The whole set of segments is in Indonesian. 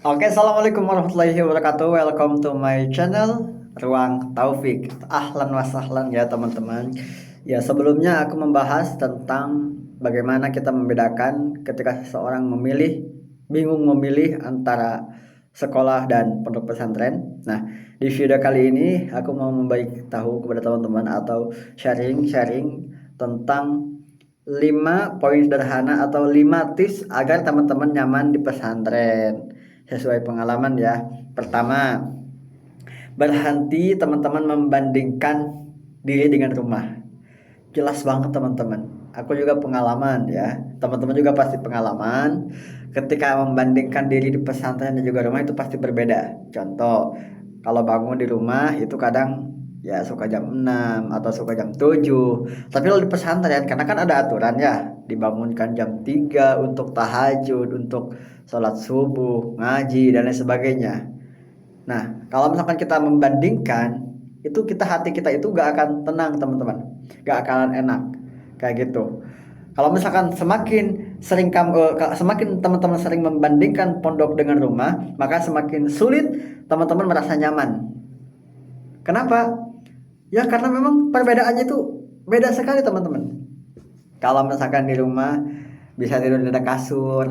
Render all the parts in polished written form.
Oke, assalamualaikum warahmatullahi wabarakatuh. Welcome to my channel Ruang Taufik. Ahlan wa sahlan ya teman-teman. Ya sebelumnya aku membahas tentang bagaimana kita membedakan ketika seseorang bingung memilih antara sekolah dan pondok pesantren. Nah, di video kali ini aku mau membagi tahu kepada teman-teman atau sharing-sharing tentang 5 poin sederhana atau 5 tips agar teman-teman nyaman di pesantren sesuai pengalaman ya. Pertama, berhenti teman-teman membandingkan diri dengan rumah. Jelas banget teman-teman. Aku juga pengalaman ya. Teman-teman juga pasti pengalaman. Ketika membandingkan diri di pesantren dan juga rumah itu pasti berbeda. Contoh, kalau bangun di rumah itu kadang ya suka jam 6 atau suka jam 7. Tapi kalau di pesantren karena kan ada aturan ya, dibangunkan jam 3 untuk tahajud, untuk sholat subuh, ngaji dan lain sebagainya. Nah, kalau misalkan kita membandingkan, itu hati kita itu gak akan tenang teman-teman, gak akan enak kayak gitu. Kalau misalkan semakin teman-teman sering membandingkan pondok dengan rumah, maka semakin sulit teman-teman merasa nyaman. Kenapa? Ya karena memang perbedaannya itu beda sekali teman-teman. Kalau misalkan di rumah bisa tidur di ada kasur,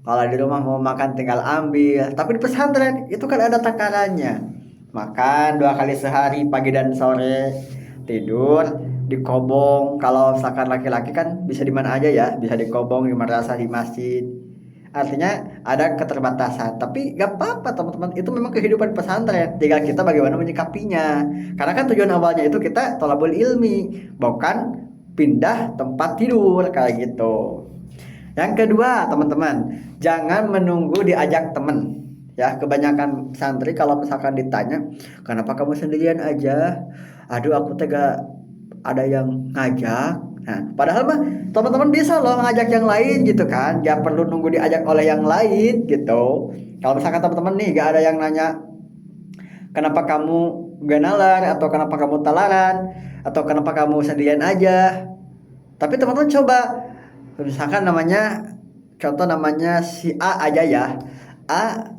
kalau di rumah mau makan tinggal ambil. Tapi di pesantren itu kan ada takarannya. Makan 2 kali sehari, pagi dan sore. Tidur di kobong. Kalau misalkan laki-laki kan bisa di mana aja ya, bisa di kobong, di madrasah, di masjid. Artinya ada keterbatasan, tapi gak apa-apa teman-teman. Itu memang kehidupan pesantren. Tinggal kita bagaimana menyikapinya. Karena kan tujuan awalnya itu kita thalabul ilmi, bukan pindah tempat tidur kayak gitu. Yang kedua, teman-teman, jangan menunggu diajak teman. Ya, kebanyakan santri kalau misalkan ditanya, "Kenapa kamu sendirian aja?" "Aduh, aku tega ada yang ngajak." Nah, padahal mah teman-teman bisa loh ngajak yang lain gitu kan. Gak perlu nunggu diajak oleh yang lain gitu. Kalau misalkan teman-teman nih gak ada yang nanya, "Kenapa kamu gak nalar?" atau "Kenapa kamu talaran?" atau "Kenapa kamu sendirian aja?" Tapi teman-teman coba, misalkan namanya si A aja ya. A,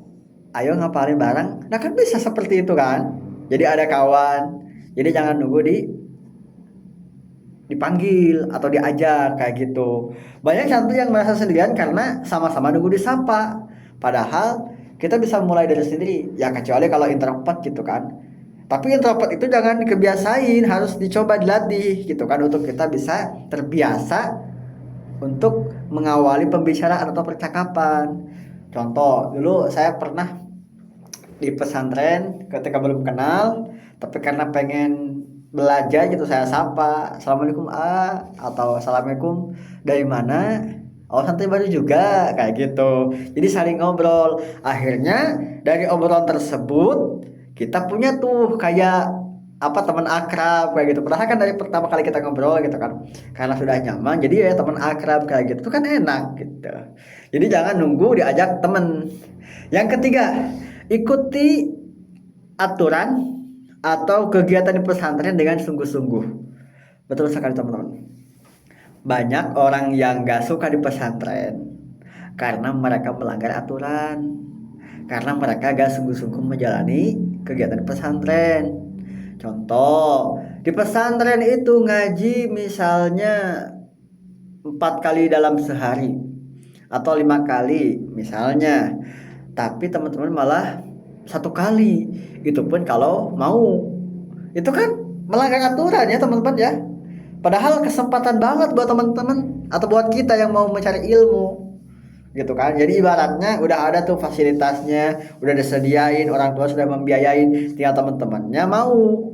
ayo ngapalin bareng. Nah kan bisa seperti itu kan. Jadi ada kawan. Jadi jangan nunggu dipanggil atau diajak kayak gitu. Banyak santri yang merasa sendirian karena sama-sama nunggu disapa. Padahal kita bisa mulai dari sendiri. Ya kecuali kalau introvert gitu kan. Tapi introvert itu jangan dikebiasain, harus dicoba dilatih gitu kan untuk kita bisa terbiasa untuk mengawali pembicaraan atau percakapan. Contoh, dulu saya pernah di pesantren ketika belum kenal, tapi karena pengen belajar gitu saya sapa, "Assalamualaikum A," atau "Assalamualaikum, dari mana?" "Oh, santri baru juga," kayak gitu. Jadi saling ngobrol. Akhirnya dari obrolan tersebut kita punya tuh kayak apa teman akrab kayak gitu. Padahal kan dari pertama kali kita ngobrol gitu kan, karena sudah nyaman jadi ya teman akrab kayak gitu. Itu kan enak gitu. Jadi jangan nunggu diajak temen. Yang ketiga, ikuti aturan atau kegiatan di pesantren dengan sungguh-sungguh. Betul sekali teman-teman. Banyak orang yang gak suka di pesantren karena mereka melanggar aturan, karena mereka gak sungguh-sungguh menjalani kegiatan di pesantren. Contoh, di pesantren itu ngaji misalnya 4 kali dalam sehari atau 5 kali misalnya, tapi teman-teman malah 1 kali. Itu pun kalau mau. Itu kan melanggar aturan ya teman-teman ya. Padahal kesempatan banget buat teman-teman atau buat kita yang mau mencari ilmu gitu kan. Jadi ibaratnya udah ada tuh fasilitasnya, udah disediain, orang tua sudah membiayain, tinggal teman-temannya mau.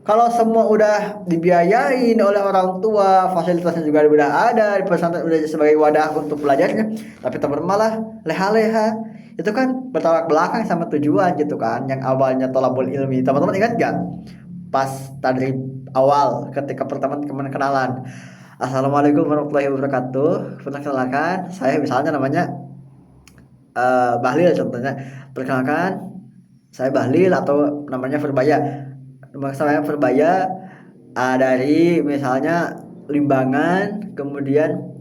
Kalau semua udah dibiayain oleh orang tua, fasilitasnya juga udah ada, di pesantren udah sebagai wadah untuk belajarnya, tapi teman malah leha-leha. Itu kan bertolak belakang sama tujuan gitu kan, yang awalnya tolabul ilmi. Teman-teman ingat gak? Pas tadi awal ketika pertama teman kenalan, "Assalamualaikum warahmatullahi wabarakatuh. Perkenalkan, saya misalnya namanya Bahlil contohnya. Perkenalkan, saya Bahlil atau namanya Verbaya. Nama saya Verbaya, dari misalnya Limbangan. Kemudian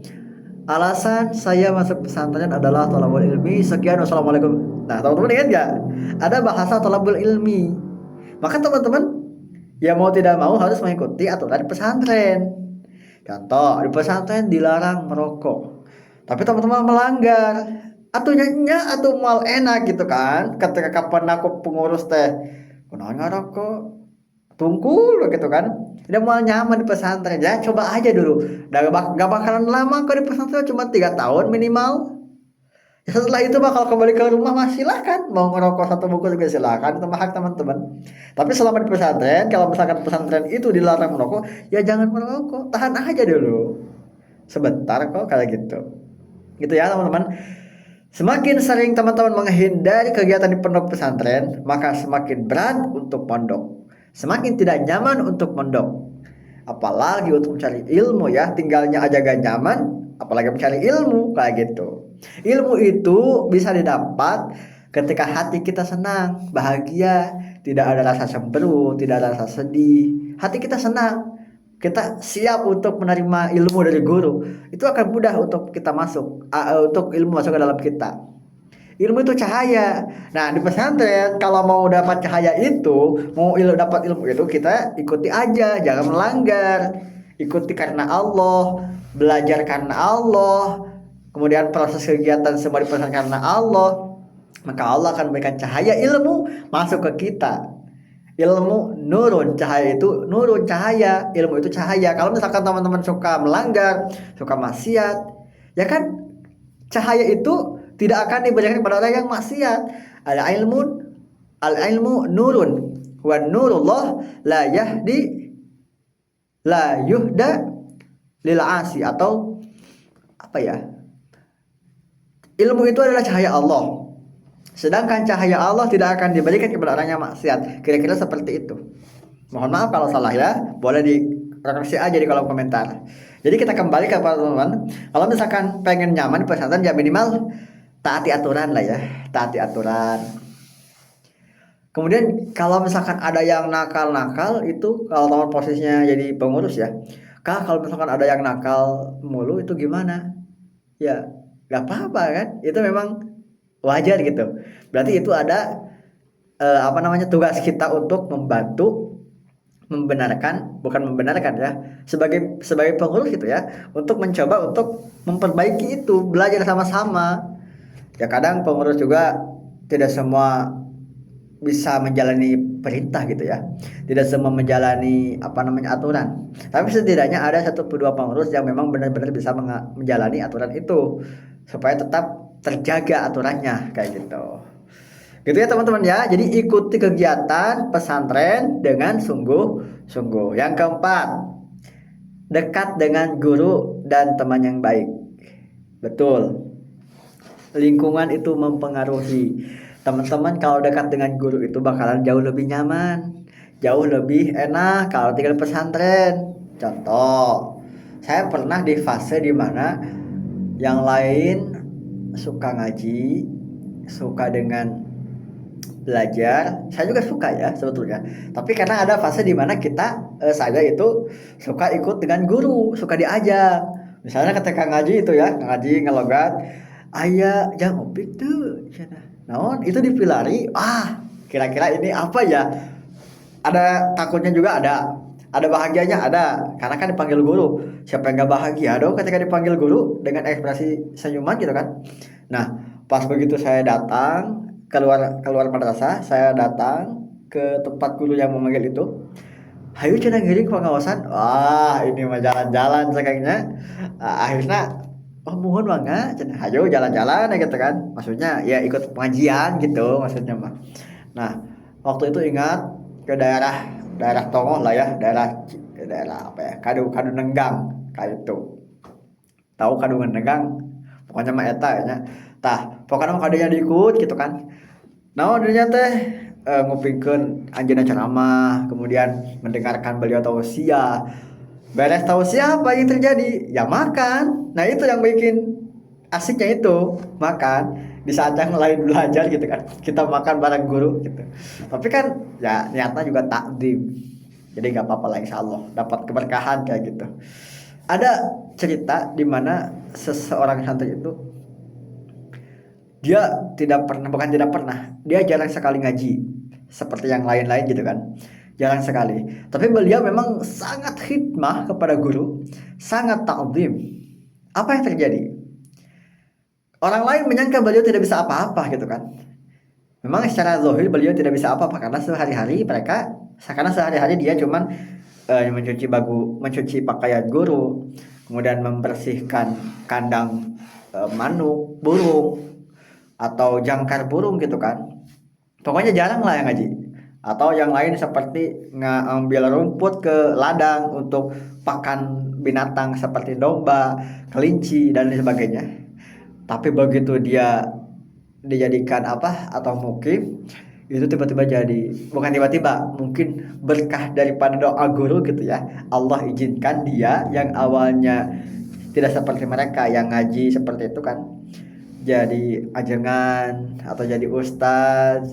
alasan saya masuk pesantren adalah thalabul ilmi. Sekian, wassalamualaikum." Nah, teman-teman ingat nggak? Ada bahasa thalabul ilmi. Maka teman-teman ya mau tidak mau harus mengikuti aturan pesantren. Contoh, di pesantren dilarang merokok. Tapi teman-teman melanggar. Atunya atau mal enak gitu kan. Ketika kapan aku pengurus teh, kunaon ngarokok? Tungkul gitu kan. Udah mal nyaman di pesantren ya, coba aja dulu. Gak bakalan lama kok di pesantren, cuma 3 tahun minimal. Ya, setelah itu bakal kembali ke rumah, mas silahkan mau ngerokok satu buku juga silahkan, itu hak teman-teman. Tapi selama di pesantren, kalau misalkan pesantren itu dilarang merokok, ya jangan merokok, tahan aja dulu sebentar kok kayak gitu. Gitu ya teman-teman. Semakin sering teman-teman menghindari kegiatan di pondok pesantren, maka semakin berat untuk pondok, semakin tidak nyaman untuk pondok. Apalagi untuk mencari ilmu ya, tinggalnya aja gak nyaman, apalagi mencari ilmu kayak gitu. Ilmu itu bisa didapat ketika hati kita senang, bahagia, tidak ada rasa cemberut, tidak ada rasa sedih. Hati kita senang, kita siap untuk menerima ilmu dari guru. Itu akan mudah untuk kita masuk, untuk ilmu masuk ke dalam kita. Ilmu itu cahaya. Nah, di pesantren kalau mau dapat cahaya itu, mau dapat ilmu itu, kita ikuti aja, jangan melanggar. Ikuti karena Allah, belajar karena Allah, kemudian proses kegiatan semua di pesantren karena Allah. Maka Allah akan memberikan cahaya ilmu masuk ke kita. Ilmu nurun, cahaya itu nurun, cahaya, ilmu itu cahaya. Kalau misalkan teman-teman suka melanggar, suka maksiat, ya kan cahaya itu tidak akan diberikan kepada orang yang maksiat. Al ilmu nurun wa nurullah la yahdi la yuhda lil asi, atau apa ya? Ilmu itu adalah cahaya Allah. Sedangkan cahaya Allah tidak akan diberikan kepada orang yang maksiat. Kira-kira seperti itu. Mohon maaf kalau salah ya. Boleh dikoreksi aja di kolom komentar. Jadi kita kembali ke teman-teman. Kalau misalkan pengen nyaman di pesantren, ya minimal taati aturan lah ya. Taati aturan. Kemudian kalau misalkan ada yang nakal-nakal, itu kalau teman posisinya jadi pengurus ya. Kak, kalau misalkan ada yang nakal mulu itu gimana? Ya gak apa-apa kan. Itu memang wajar gitu. Berarti itu ada tugas kita untuk membantu membenarkan, bukan membenarkan ya, sebagai pengurus gitu ya, untuk mencoba untuk memperbaiki itu, belajar sama-sama. Ya kadang pengurus juga tidak semua bisa menjalani perintah gitu ya, tidak semua menjalani aturan, tapi setidaknya ada satu dua pengurus yang memang benar-benar bisa menjalani aturan itu supaya tetap terjaga aturannya kayak gitu. Gitu ya teman-teman ya. Jadi ikuti kegiatan pesantren dengan sungguh-sungguh. Yang keempat, dekat dengan guru dan teman yang baik. Betul. Lingkungan itu mempengaruhi. Teman-teman kalau dekat dengan guru itu bakalan jauh lebih nyaman, jauh lebih enak kalau tinggal pesantren. Contoh, saya pernah di fase dimana yang lain suka ngaji, suka dengan belajar, saya juga suka ya sebetulnya. Tapi karena ada fase di mana saya itu suka ikut dengan guru, suka diajak. Misalnya ketika ngaji itu ya, ngaji ngelogat, ayah jangan opik tuh, naon itu dipilari. Kira-kira ini apa ya? Ada takutnya juga ada bahagianya ada, karena kan dipanggil guru. Siapa yang gak bahagia dong ketika dipanggil guru dengan ekspresi senyuman gitu kan. Nah, pas begitu saya datang keluar madrasah, saya datang ke tempat guru yang memanggil itu. Hayu cenah ngiring ke pengawasan. Wah, ini mah jalan-jalan sakangnya. Akhirnya mohon bangga cenah hayu jalan-jalan ya gitu kan. Maksudnya ya ikut pengajian gitu maksudnya mah. Nah, waktu itu ingat ke daerah Tongoh lah ya, daerah apa ya? Kadu Nenggang kayak itu. Tahu Kadu Nenggang? Pokoknya mah eta ya. Tah, pokoknya mah kadunya diikut gitu kan. Nah, dirinya teh ngupingkeun anjeunna ceramah, kemudian mendengarkan beliau tausiah. Beres tausiah apa yang terjadi? Ya makan. Nah, itu yang bikin asiknya itu, makan di saat yang lain belajar gitu kan. Kita makan bareng guru gitu. Tapi kan ya niatnya juga takdim. Jadi nggak apa-apa lah insyaallah, dapat keberkahan kayak gitu. Ada cerita di mana seseorang santri itu Dia tidak pernah, bukan tidak pernah, dia jarang sekali ngaji seperti yang lain-lain gitu kan, jarang sekali. Tapi beliau memang sangat khidmah kepada guru, sangat ta'zim. Apa yang terjadi? Orang lain menyangka beliau tidak bisa apa-apa gitu kan. Memang secara zahir beliau tidak bisa apa-apa karena sehari-hari mereka, karena sehari-hari dia cuman mencuci mencuci pakaian guru, kemudian membersihkan kandang manuk, burung, atau jangkar burung gitu kan. Pokoknya jarang lah yang ngaji. Atau yang lain seperti ngambil rumput ke ladang untuk pakan binatang seperti domba, kelinci dan lain sebagainya. Tapi begitu dia dijadikan apa atau mukim, itu tiba-tiba jadi, bukan tiba-tiba, mungkin berkah daripada doa guru gitu ya, Allah izinkan dia yang awalnya tidak seperti mereka yang ngaji seperti itu kan, jadi ajengan atau jadi ustaz.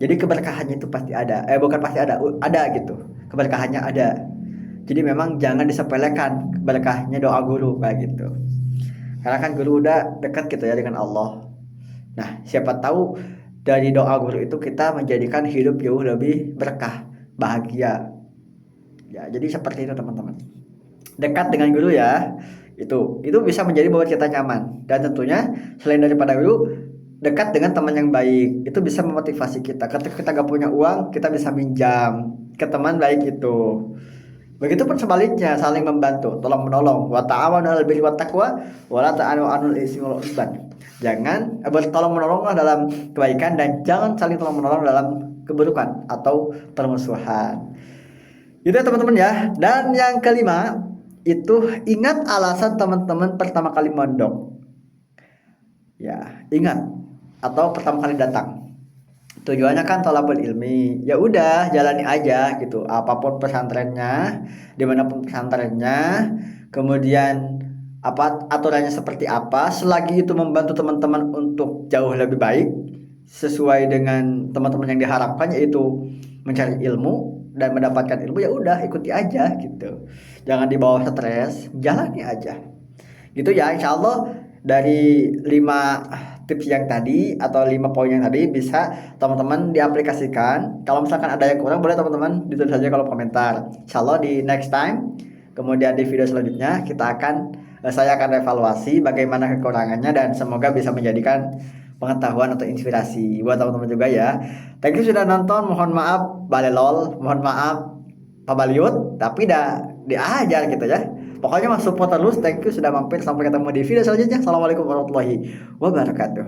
Jadi keberkahannya itu pasti ada, bukan pasti ada, ada gitu, keberkahannya ada. Jadi memang jangan disepelekan berkahnya doa guru kayak gitu, karena kan guru udah dekat gitu ya dengan Allah. Nah, siapa tahu dari doa guru itu kita menjadikan hidup jauh lebih berkah, bahagia. Ya, jadi seperti itu teman-teman. Dekat dengan guru ya, itu bisa menjadi buat kita nyaman. Dan tentunya selain daripada guru, dekat dengan teman yang baik itu bisa memotivasi kita. Ketika kita gak punya uang, kita bisa minjam ke teman baik itu. Begitupun sebaliknya, saling membantu, tolong menolong. Wa ta'awanu 'alal birri wat taqwa wa la ta'awanu 'alal ismi wal 'udwan. Jangan bertolong menolonglah dalam kebaikan dan jangan saling tolong menolong dalam keburukan atau permusuhan. Itu ya teman-teman ya. Dan yang kelima, itu ingat alasan teman-teman pertama kali mondok. Ya, ingat, atau pertama kali datang. Tujuannya kan thalabul ilmi. Ya udah, jalani aja gitu. Apapun pesantrennya, dimanapun pesantrennya, kemudian apa aturannya seperti apa, selagi itu membantu teman-teman untuk jauh lebih baik sesuai dengan teman-teman yang diharapkan, yaitu mencari ilmu dan mendapatkan ilmu, ya udah ikuti aja gitu. Jangan dibawa stres, jalani aja. Gitu ya, insya Allah dari 5 tips yang tadi atau 5 poin yang tadi bisa teman-teman diaplikasikan. Kalau misalkan ada yang kurang, boleh teman-teman ditulis saja kalau komentar. Insya Allah di next time, kemudian di video selanjutnya saya akan evaluasi bagaimana kekurangannya dan semoga bisa menjadikan pengetahuan atau inspirasi buat teman-teman juga ya. Thank you sudah nonton. Mohon maaf balelol, mohon maaf Pak Baliut, tapi dah diajar gitu ya. Pokoknya mas support terus. Thank you sudah mampir. Sampai ketemu di video selanjutnya. Assalamualaikum warahmatullahi wabarakatuh.